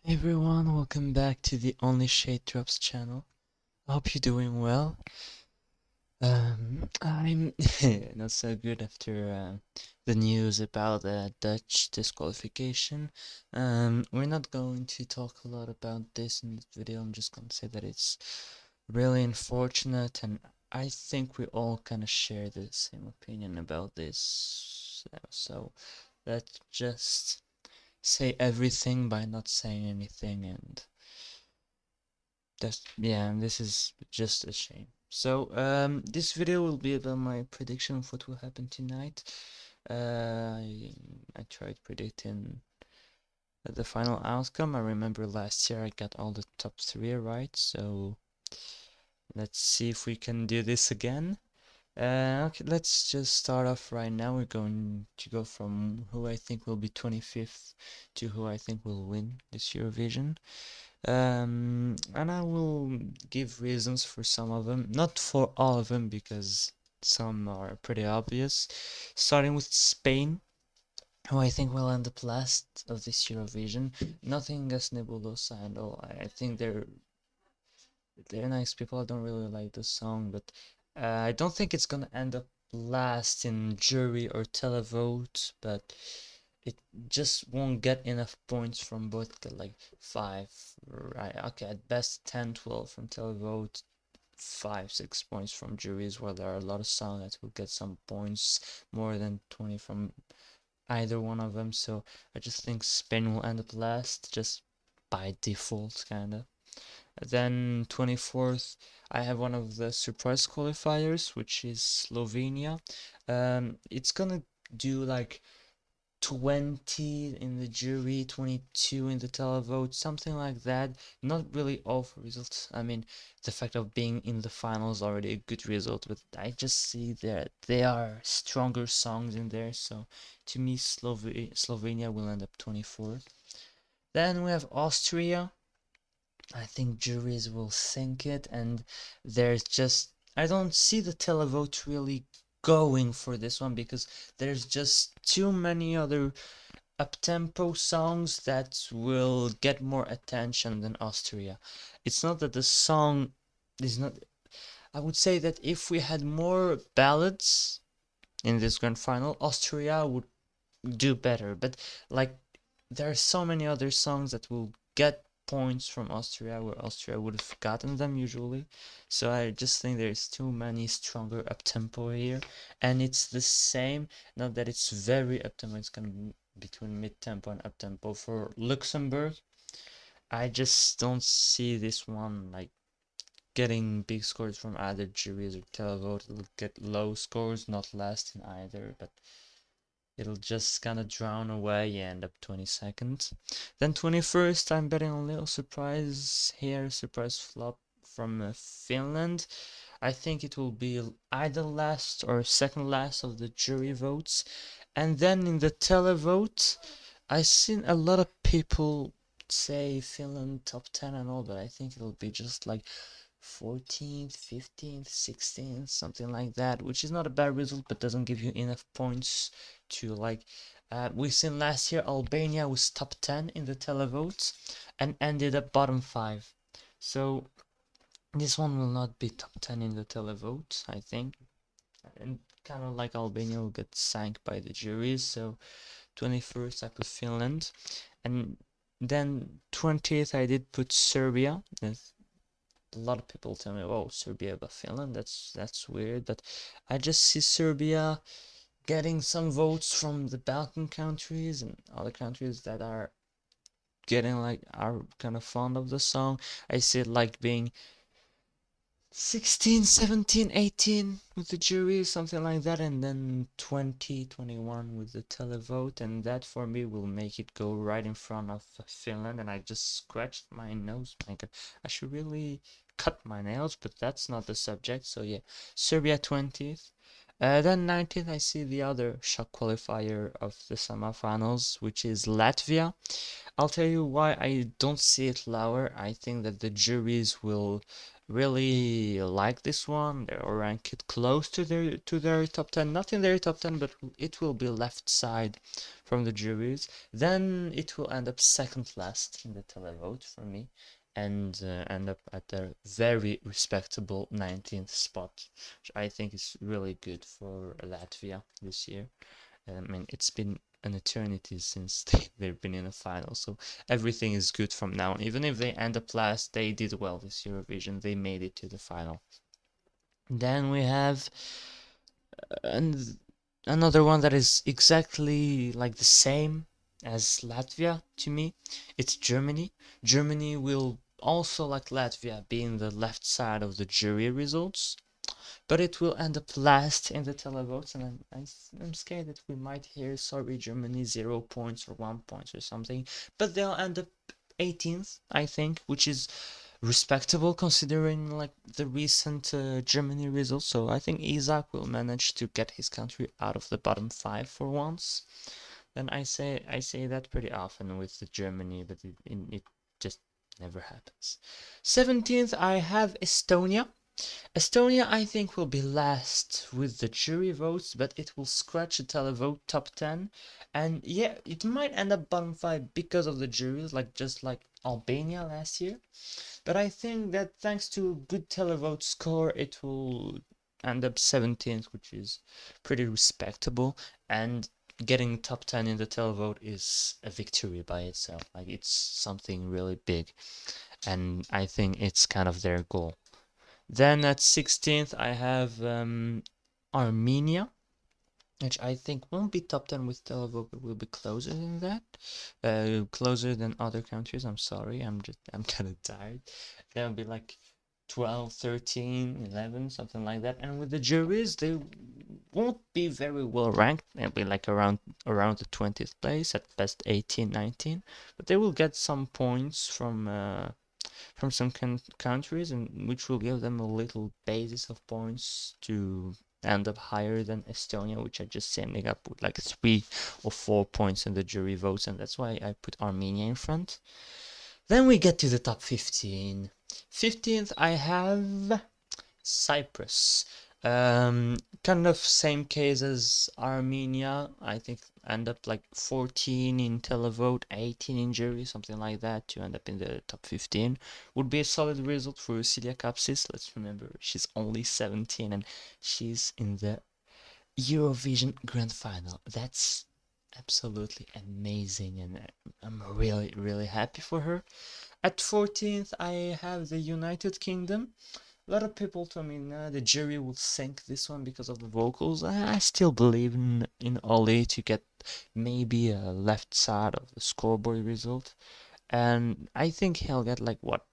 Hey everyone, welcome back to the Only Shade Drops channel. I hope you're doing well. I'm not so good after the news about the Dutch disqualification. We're not going to talk a lot about this in this video. I'm just going to say that it's really unfortunate, and I think we all kind of share the same opinion about this. So let's just say everything by not saying anything, and this is just a shame. So, this video will be about my prediction of what will happen tonight. I tried predicting the final outcome. I remember last year I got all the top three right, so let's see if we can do this again. Okay, let's just start off right now. We're going to go from who I think will be 25th to who I think will win this Eurovision. And I will give reasons for some of them, not for all of them because some are pretty obvious. Starting with Spain, who I think will end up last of this Eurovision. Nothing against Nebulosa and all. I think they're nice people. I don't really like the song, but I don't think it's gonna end up last in jury or televote, but it just won't get enough points from both, like 5, right? Okay, at best 10, 12 from televote, 5, 6 points from juries, where there are a lot of songs that will get some points, more than 20 from either one of them. So I just think Spain will end up last, just by default, kinda. Then 24th, I have one of the surprise qualifiers, which is Slovenia. It's gonna do like 20 in the jury, 22 in the televote, something like that. Not really awful results. I mean, the fact of being in the final is already a good result, but I just see that there are stronger songs in there. So to me, Slovenia will end up 24th. Then we have Austria. I think juries will think it, and there's just I don't see the televote really going for this one because there's just too many other up-tempo songs that will get more attention than Austria. It's not that the song is not. I would say that if we had more ballads in this grand final, Austria would do better. But like, there are so many other songs that will get points from Austria where Austria would have gotten them usually. So I just think there's too many stronger up tempo here, and it's the same. Not that it's very up tempo. It's kind of between mid tempo and up tempo for Luxembourg. I just don't see this one like getting big scores from either juries or televote. It'll get low scores, not last in either, but it'll just kind of drown away and end up 22nd. Then 21st, I'm betting on a little surprise here, surprise flop from Finland. I think it will be either last or second last of the jury votes. And then in the televote, I've seen a lot of people say Finland top 10 and all, but I think it'll be just like 14th, 15th, 16th, something like that, which is not a bad result, but doesn't give you enough points to like. We've seen last year Albania was top 10 in the televotes and ended up bottom 5. So this one will not be top 10 in the televote, I think. And kind of like Albania will get sank by the juries. So 21st I put Finland. And then 20th I did put Serbia. A lot of people tell me, "Oh, Serbia but Finland, that's weird." But I just see Serbia getting some votes from the Balkan countries and other countries that are getting like are kind of fond of the song. I see it like being 16, 17, 18 with the jury, something like that, and then 20, 21 with the televote, and that for me will make it go right in front of Finland. And I just scratched my nose. My God, I should really cut my nails, but that's not the subject. So yeah, Serbia 20th. Then 19th, I see the other shock qualifier of the semifinals, which is Latvia. I'll tell you why I don't see it lower. I think that the juries will really like this one. They'll rank it close to their top 10. Not in their top 10, but it will be left side from the juries, then it will end up second last in the televote for me, and end up at a very respectable 19th spot, which I think is really good for Latvia this year. I mean, it's been an eternity since they've been in a final, so everything is good from now on. Even if they end up last, they did well this Eurovision. They made it to the final. Then we have another one that is exactly like the same as Latvia to me. It's Germany. Germany will also, like Latvia, be in the left side of the jury results, but it will end up last in the televotes, and I'm scared that we might hear sorry Germany 0 points or 1 point or something, but they'll end up 18th, I think, which is respectable considering like the recent Germany results. So I think Isaac will manage to get his country out of the bottom 5 for once. Then I say that pretty often with the Germany, but it just never happens. 17th I have Estonia. Estonia, I think, will be last with the jury votes, but it will scratch the televote top 10. And yeah, it might end up bottom 5 because of the juries, just like Albania last year. But I think that thanks to good televote score, it will end up 17th, which is pretty respectable. And getting top 10 in the televote is a victory by itself. Like, it's something really big. And I think it's kind of their goal. Then at 16th, I have Armenia, which I think won't be top 10 with televote, but will be closer than that. Closer than other countries. I'm sorry, I'm kind of tired. They'll be like 12, 13, 11, something like that. And with the juries, they won't be very well ranked. They'll be like around the 20th place, at best 18, 19. But they will get some points from some countries, and which will give them a little basis of points to end up higher than Estonia, which are just ending up with like 3 or 4 points in the jury votes, and that's why I put Armenia in front. Then we get to the top 15. 15th, I have Cyprus. Kind of same case as Armenia. I think end up like 14 in televote, 18 in jury, something like that, to end up in the top 15. Would be a solid result for Celia Kapsis. Let's remember, she's only 17 and she's in the Eurovision Grand Final. That's absolutely amazing, and I'm really, really happy for her. At 14th, I have the United Kingdom. A lot of people told me, nah, the jury will sink this one because of the vocals. I still believe in Ollie to get maybe a left side of the scoreboard result. And I think he'll get like, what,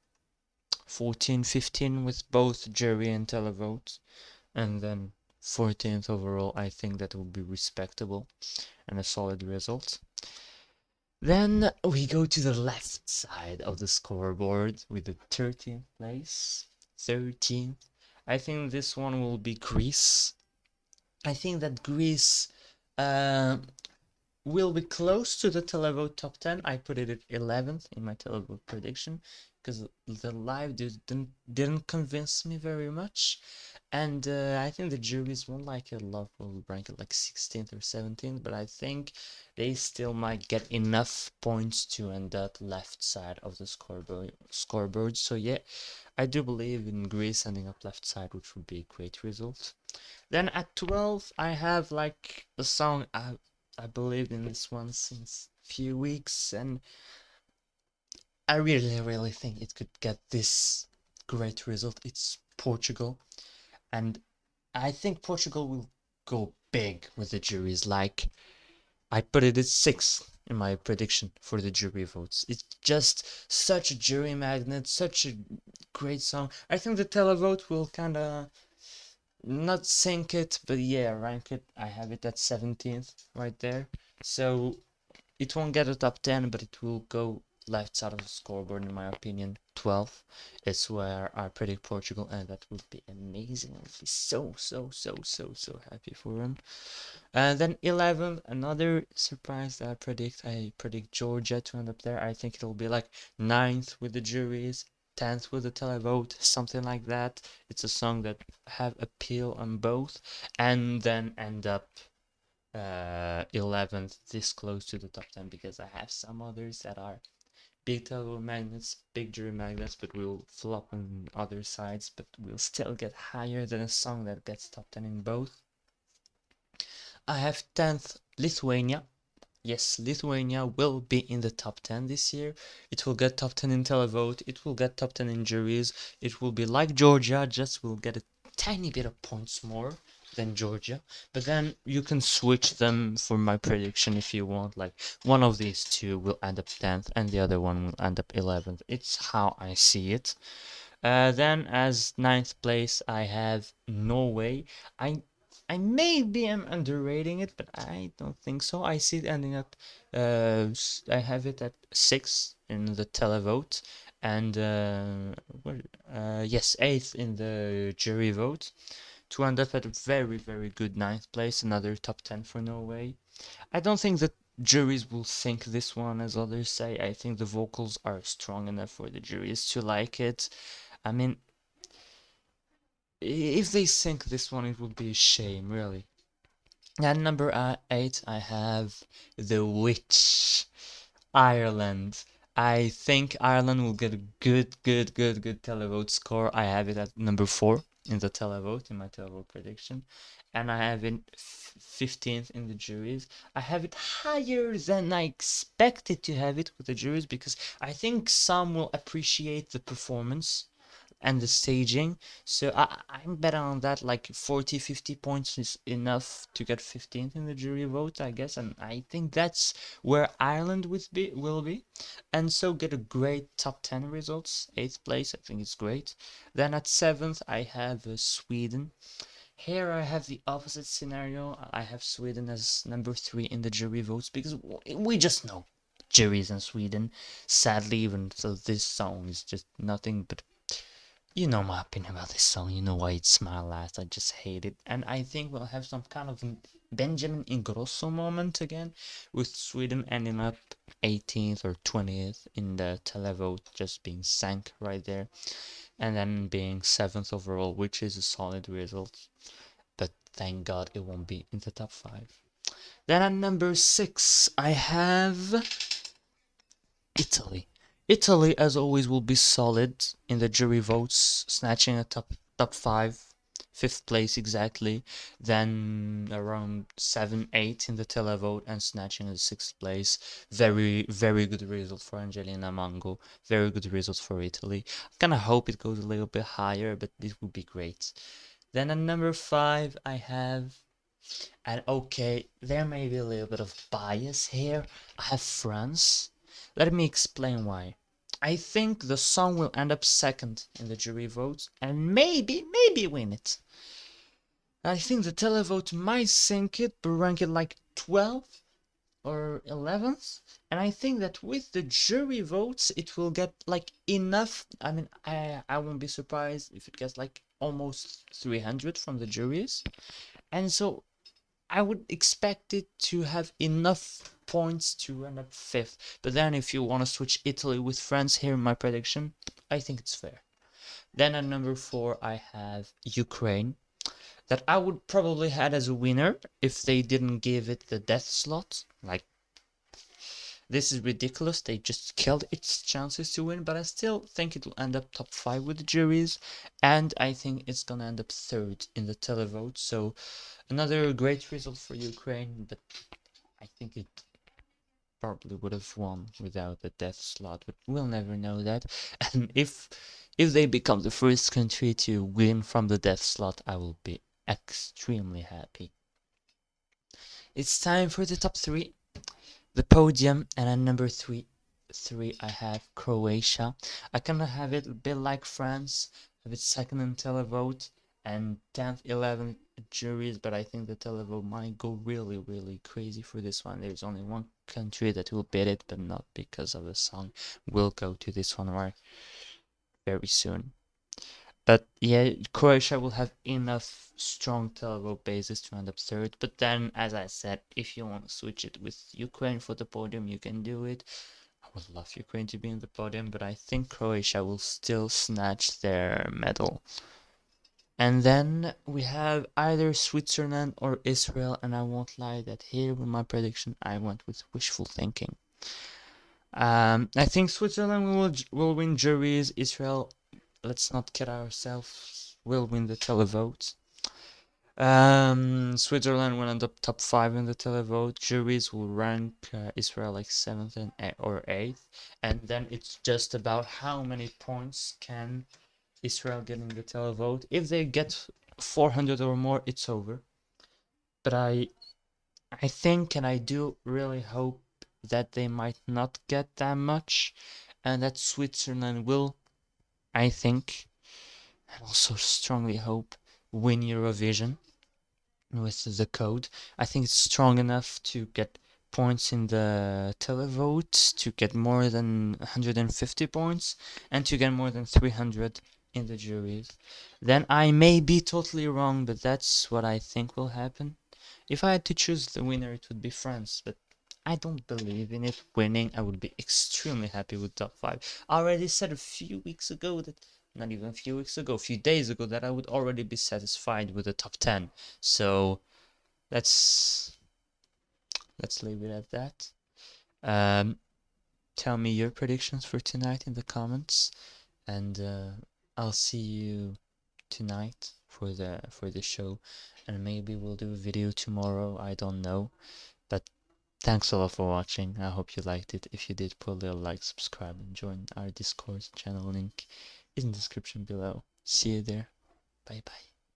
14, 15 with both jury and televote. And then 14th overall, I think that will be respectable and a solid result. Then we go to the left side of the scoreboard with the 13th place. 13th. I think this one will be Greece. I think that Greece will be close to the televote top 10. I put it at 11th in my televote prediction because the live didn't convince me very much. And I think the juries won't like it. Love will rank it like 16th or 17th, but I think they still might get enough points to end up left side of the scoreboard. So yeah, I do believe in Greece ending up left side, which would be a great result. Then at 12, I have like a song I believed in this one since few weeks, and I really, really think it could get this great result. It's Portugal. And I think Portugal will go big with the juries. Like, I put it at 6th in my prediction for the jury votes. It's just such a jury magnet, such a great song. I think the televote will kind of not sink it, but yeah, rank it. I have it at 17th right there. So it won't get a top 10, but it will go left side of the scoreboard, in my opinion. 12th is where I predict Portugal, and that would be amazing. I would be so happy for them. And then 11th, another surprise that I predict Georgia to end up there. I think it'll be like 9th with the juries, 10th with the televote, something like that. It's a song that have appeal on both, and then end up 11th, this close to the top 10, because I have some others that are big televote magnets, big jury magnets, but will flop on other sides, but will still get higher than a song that gets top 10 in both. I have 10th Lithuania. Yes, Lithuania will be in the top 10 this year. It will get top 10 in televote, it will get top 10 in juries. It will be like Georgia, just will get a tiny bit of points more than Georgia. But then you can switch them for my prediction if you want. Like one of these two will end up 10th and the other one will end up 11th. It's how I see it. Then as 9th place, I have Norway. I I maybe am underrating it, but I don't think so. I see it ending up. I have it at 6 in the televote, and yes, 8th in the jury vote, to end up at a very good 9th place. Another top 10 for Norway. I don't think that juries will think this one, as others say. I think the vocals are strong enough for the juries to like it. I mean, if they sink this one, it would be a shame, really. At number 8, I have The Witch, Ireland. I think Ireland will get a good televote score. I have it at number 4 in the televote, in my televote prediction. And I have it 15th in the juries. I have it higher than I expected to have it with the juries, because I think some will appreciate the performance and the staging. So I'm better on that. Like 40-50 points is enough to get 15th in the jury vote, I guess. And I think that's where Ireland will be. And so get a great top 10 results. 8th place, I think it's great. Then at 7th, I have Sweden. Here I have the opposite scenario. I have Sweden as number 3 in the jury votes, because we just know juries in Sweden. Sadly, even so, this song is just nothing but, you know my opinion about this song. You know why it's my last. I just hate it. And I think we'll have some kind of Benjamin Ingrosso moment again, with Sweden ending up 18th or 20th in the televote, just being sank right there. And then being 7th overall, which is a solid result. But thank God it won't be in the top 5. Then at number 6, I have Italy. Italy, as always, will be solid in the jury votes, snatching a top 5, 5th place exactly. Then around 7, 8 in the televote, and snatching a 6th place. Very good result for Angelina Mango. Very good result for Italy. I kind of hope it goes a little bit higher, but this would be great. Then at number 5, I have, and okay, there may be a little bit of bias here, I have France. Let me explain why. I think the song will end up 2nd in the jury votes and maybe win it. I think the televote might sink it, but rank it like 12th or 11th. And I think that with the jury votes, it will get like enough. I mean, I won't be surprised if it gets like almost 300 from the juries. And so I would expect it to have enough points to run up 5th. But then if you want to switch Italy with France here in my prediction, I think it's fair. Then at number 4, I have Ukraine, that I would probably had as a winner if they didn't give it the death slot. Like, this is ridiculous. They just killed its chances to win, but I still think it will end up top 5 with the juries, and I think it's gonna end up 3rd in the televote. So another great result for Ukraine, but I think it probably would have won without the death slot, but we'll never know that. And if they become the first country to win from the death slot, I will be extremely happy. It's time for the top 3. The podium, and at number 3 I have Croatia. I kind of have it a bit like France, have it 2nd in televote and 10th, 11th juries, but I think the televote might go really crazy for this one. There's only one country that will beat it, but not because of the song. We'll go to this one right very soon. But yeah, Croatia will have enough strong televote basis to end up 3rd. But then, as I said, if you want to switch it with Ukraine for the podium, you can do it. I would love Ukraine to be in the podium, but I think Croatia will still snatch their medal. And then we have either Switzerland or Israel, and I won't lie that here with my prediction I went with wishful thinking. I think Switzerland will win juries. Israel, let's not kid ourselves, will win the televote. Switzerland will end up top 5 in the televote. Juries will rank Israel like 7th and or 8th, and then it's just about how many points can Israel get in the televote. If they get 400 or more, it's over. But I think and I do really hope that they might not get that much, and that Switzerland will, I think, and also strongly hope, win Eurovision with the code. I think it's strong enough to get points in the televote, to get more than 150 points, and to get more than 300 in the juries. Then I may be totally wrong, but that's what I think will happen. If I had to choose the winner, it would be France, but I don't believe in it winning. I would be extremely happy with top 5. I already said a few weeks ago that, not even a few weeks ago, a few days ago, that I would already be satisfied with the top 10. So let's leave it at that. Tell me your predictions for tonight in the comments, and I'll see you tonight for the show, and maybe we'll do a video tomorrow. I don't know, but thanks a lot for watching. I hope you liked it. If you did, put a little like, subscribe, and join our Discord channel. Link is in the description below. See you there. Bye bye.